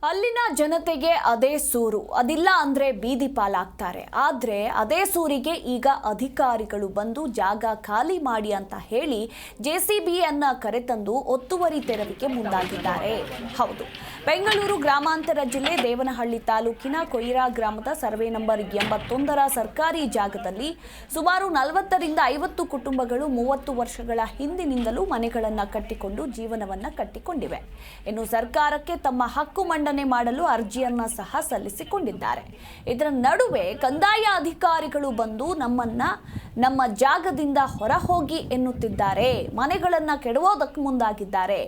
ಅಲ್ಲಿನ ಜನತೆಗೆ ಅದೇ ಸೂರು, ಅದಿಲ್ಲ ಅಂದ್ರೆ ಬೀದಿ ಪಾಲಾಗ್ತಾರೆ. ಆದ್ರೆ ಅದೇ ಸೂರಿಗೆ ಈಗ ಅಧಿಕಾರಿಗಳು ಬಂದು ಜಾಗ ಖಾಲಿ ಮಾಡಿ ಅಂತ ಹೇಳಿ ಜೆಸಿಬಿಯನ್ನ ಕರೆತಂದು ಒತ್ತುವರಿ ತೆರವಿಗೆ ಮುಂದಾಗಿದ್ದಾರೆ. ಹೌದು, ಬೆಂಗಳೂರು ಗ್ರಾಮಾಂತರ ಜಿಲ್ಲೆ ದೇವನಹಳ್ಳಿ ತಾಲೂಕಿನ ಕೊಯ್ರಾ ಗ್ರಾಮದ ಸರ್ವೆ ನಂಬರ್ 81ರ ಸರ್ಕಾರಿ ಜಾಗದಲ್ಲಿ ಸುಮಾರು 40ರಿಂದ 50 ಕುಟುಂಬಗಳು 30 ವರ್ಷಗಳ ಹಿಂದಿನಿಂದಲೂ ಮನೆಗಳನ್ನು ಕಟ್ಟಿಕೊಂಡು ಜೀವನವನ್ನ ಕಟ್ಟಿಕೊಂಡಿವೆ. ಇನ್ನು ಸರ್ಕಾರಕ್ಕೆ ತಮ್ಮ ಹಕ್ಕು ಮಂಡನೆ ಮಾಡಲು ಅರ್ಜಿಯನ್ನ ಸಹ ಸಲ್ಲಿಸಿಕೊಂಡಿದ್ದಾರೆ. ಇದರ ನಡುವೆ ಕಂದಾಯ ಅಧಿಕಾರಿಗಳು ಬಂದು ನಮ್ಮ ಜಾಗದಿಂದ ಹೊರಹೋಗಿ ಎನ್ನುತ್ತಿದ್ದಾರೆ. ಮನೆಗಳನ್ನ ಕೆಡವೋದಕ್ಕೆ ಮುಂದಾಗಿದ್ದಾರೆ.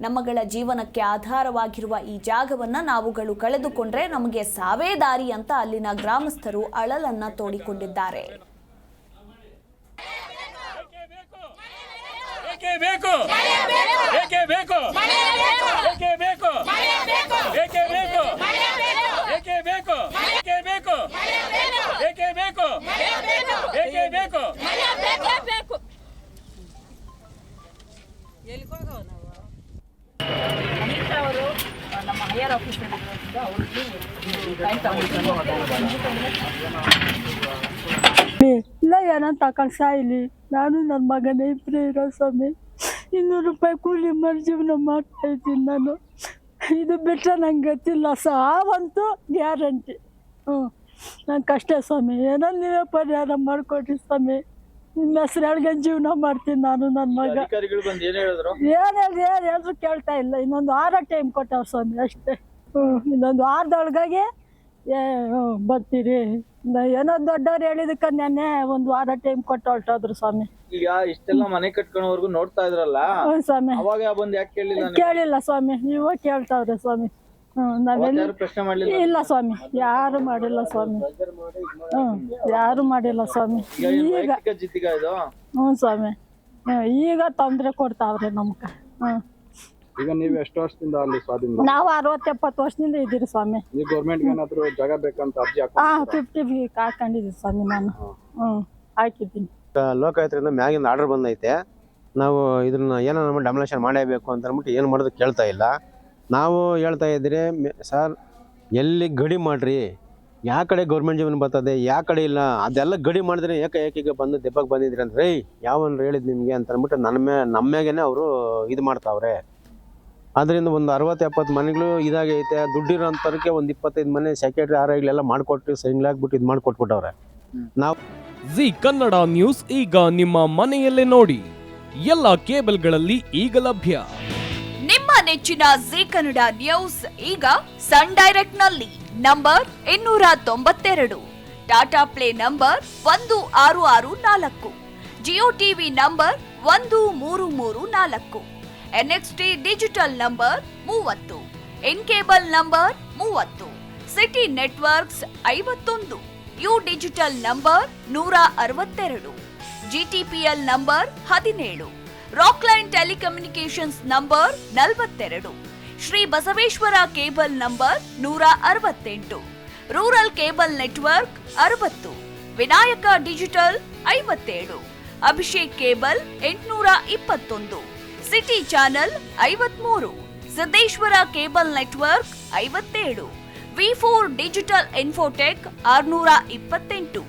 ನಮ್ಮಗಳ ಜೀವನಕ್ಕೆ ಆಧಾರವಾಗಿರುವ ಈ ಜಾಗವನ್ನ ನಾವುಗಳು ಕಳೆದುಕೊಂಡ್ರೆ ನಮಗೆ ಸಾವೇ ದಾರಿ ಅಂತ ಅಲ್ಲಿನ ಗ್ರಾಮಸ್ಥರು ಅಳಲನ್ನ ತೋಡಿಕೊಂಡಿದ್ದಾರೆ. ನಮ್ಮ ಹೈಯರ್ ಆಫೀಸರ್ ಇಲ್ಲ ಏನಂತ ಕಳ್ಸ ಇಲ್ಲಿ ನಾನು ನನ್ನ ಮಗನೇ ಇಬ್ಬರೇ ಇರೋ ಸ್ವಾಮಿ. 200 ರೂಪಾಯಿ ಕೂಲಿ ಮಾಡಿ ಜೀವನ ಮಾಡ್ತಾ ಇದ್ದೀನಿ ನಾನು. ಇದು ಬಿಟ್ಟರೆ ನಂಗೆ ಗೊತ್ತಿಲ್ಲ, ಸಾವಂತೂ ಗ್ಯಾರಂಟಿ. ನಂಗೆ ಕಷ್ಟ ಸ್ವಾಮಿ, ಏನೋ ನೀವೇ ಪರಿಹಾರ ಮಾಡಿಕೊಡ್ರಿ ಸ್ವಾಮಿ. ನಿಮ್ಮ ಹೆಸರು ಹೇಳ್ಕೊಂಡು ಜೀವನ ಮಾಡ್ತೀನಿ ನಾನು ನನ್ನ ಮಗ. ಏನು ಹೇಳಿದ್ರು ಕೇಳ್ತಾ ಇಲ್ಲ. ಇನ್ನೊಂದು ವಾರ ಟೈಮ್ ಕೊಟ್ಟವ್ರು ಸ್ವಾಮಿ ಅಷ್ಟೇ. ಇನ್ನೊಂದು ವಾರದೊಳಗಾಗಿ ಬರ್ತೀರಿ. ಏನೋ ದೊಡ್ಡವ್ರು ಹೇಳಿದಕ್ಕೆ ನೆನ್ನೆ ಒಂದು ವಾರ ಟೈಮ್ ಕೊಟ್ಟು ಹೊರಟೋದ್ರು ಸ್ವಾಮಿ. ಈಗ ಇಷ್ಟೆಲ್ಲ ಮನೆ ಕಟ್ಕೊಳ್ಳೋವರೆಗೂ ನೋಡ್ತಾ ಇದ್ರಲ್ಲ ಸ್ವಾಮಿ, ಅವಾಗ ಬಂದು ಯಾಕೆ ಕೇಳಿಲ್ಲ ಸ್ವಾಮಿ. ನೀವೇ ಕೇಳ್ತಾವ್ರೆ ಸ್ವಾಮಿ. ನಾವೆಲ್ಲ ಪ್ರಶ್ನೆ ಮಾಡ್ಲಿಲ್ಲ? ಇಲ್ಲ ಸ್ವಾಮಿ, ಯಾರು ಮಾಡಿಲ್ಲ ಸ್ವಾಮಿ. ಯಾರು ಮಾಡಿಲ್ಲ ಸ್ವಾಮಿ. ಈಗ ಸ್ವಾಮಿ, ಈಗ ತೊಂದರೆ ಕೊಡ್ತಾವ್ರೆ ನಮ್ಗ. ಈಗ ನೀವು ಎಷ್ಟು ವರ್ಷದಿಂದ ಅಲ್ಲಿ ಸ್ವಾಧೀನ? ನಾವು 60-70 ವರ್ಷದಿಂದ ಇದ್ದೀರಿ ಸ್ವಾಮಿ. ನೀವು ಗೌರ್ಮೆಂಟ್ ಏನಾದ್ರು ಜಾಗ ಬೇಕಂತ ಅರ್ಜಿ 50 ಹಾಕೊಂಡಿದ್ದೀವಿ ಸ್ವಾಮಿ ನಾನು. ಹಾಕಿದ್ದೀನಿ. ಲೋಕಾಯುಕ್ತರಿಂದ ಮ್ಯಾಗಿಂದ ಆರ್ಡರ್ ಬಂದೈತೆ. ನಾವು ಇದನ್ನ ಏನೋ ನಮ್ಮ ಡಮಿನೇಷನ್ ಮಾಡೇಬೇಕು ಅಂತ ಅಂದ್ಬಿಟ್ಟು ಏನು ಮಾಡೋದು ಕೇಳ್ತಾ ಇಲ್ಲ. ನಾವು ಹೇಳ್ತಾ ಇದ್ರೆ ಸರ್ ಎಲ್ಲಿ ಗಡಿ ಮಾಡ್ರಿ, ಯಾವ ಕಡೆ ಗೌರ್ಮೆಂಟ್ ಜಮೀನು ಬರ್ತದೆ, ಯಾವ ಕಡೆ ಇಲ್ಲ, ಅದೆಲ್ಲ ಗಡಿ ಮಾಡಿದ್ರೆ ಏಕೀಗ ಬಂದು ದೆಬ್ಬಕ್ಕೆ ಬಂದಿದ್ರಿ ಅಂದ್ರೆ ಯಾವನ್ರು ಹೇಳಿದ್ ನಿಮಗೆ ಅಂತ ಅಂದ್ಬಿಟ್ಟು ನಮ್ಮ್ಯಾಗೇನೆ ಅವರು ಇದು ಮಾಡ್ತಾವ್ರೆ. ಅದರಿಂದ ಒಂದು 60-70 ಮನೆಗಳು ಇದಾಗೈತೆ. ದುಡ್ಡಿರೋಂಥವ್ರಿಗೆ ಒಂದು 25 ಮನೆ ಸೆಕ್ರೆಟರಿ ಆರ್ಐಗಳೆಲ್ಲ ಮಾಡಿಕೊಟ್ಟು ಸೈನ್ಲಾಗ್ಬಿಟ್ಟು ಇದು ಮಾಡಿಕೊಟ್ಬಿಟ್ಟವ್ರೆ. ನಾವು ಜಿ ಕನ್ನಡ ನ್ಯೂಸ್ ಈಗ ನಿಮ್ಮ ಮನೆಯಲ್ಲೇ ನೋಡಿ. ಎಲ್ಲ ಕೇಬಲ್ಗಳಲ್ಲಿ ಈಗ ಲಭ್ಯ. ನಿಮ್ಮ ನೆಚ್ಚಿನ ಜಿ ಕನ್ನಡ ನ್ಯೂಸ್ ಈಗ ಸನ್ ಡೈರೆಕ್ಟ್ ನಲ್ಲಿ number 292, Tata play number 1664, Jio TV number 1334, NXT digital number 30, in cable number 30, city networks 51, U digital number 162, GTPL number 17, Rockline telecommunications number 42, Shri Basaveshwara cable number 168, rural cable network 60, Vinayaka digital 57, Abhishek cable 821, city channel 53, Siddeshwara cable network 57, V4 digital Infotech 628,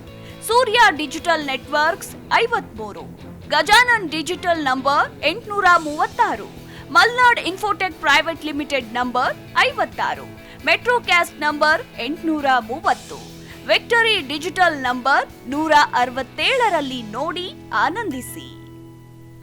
Surya digital networks 53, Gajanan digital number 836, Malnad Infotech Private Limited number 56, Metrocast number 830, Victory Digital number 167ರಲ್ಲಿ ನೋಡಿ ಆನಂದಿಸಿ.